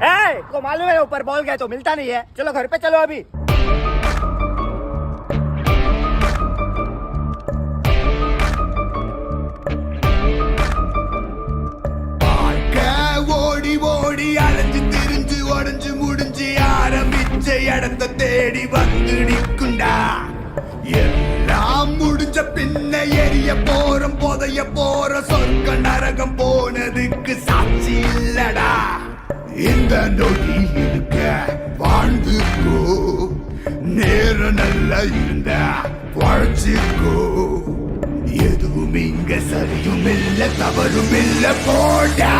को मालूम है ऊपर बॉल गया तो मिलता नहीं है, चलो घर पे चलो अभी। ஓடி ஓடி அலைஞ்சு திரிஞ்சு உடஞ்சு முடிஞ்சு ஆரம்பிச்ச இடத்த தேடி வந்து நிற்குண்டா. எல்லாம் முடிஞ்ச பின்ன எரிய போறோம் புதைய போற சொர்க்க நரகம் போனதுக்கு சாட்சி இல்லடா. இந்த நொடி இருக்க வாழ்ந்துக்கோ, நேரம் நல்லா இருந்த வாழ்ச்சிக்கோ. எதுவும் இங்க சரியும் இல்ல தவறும் இல்ல போடா.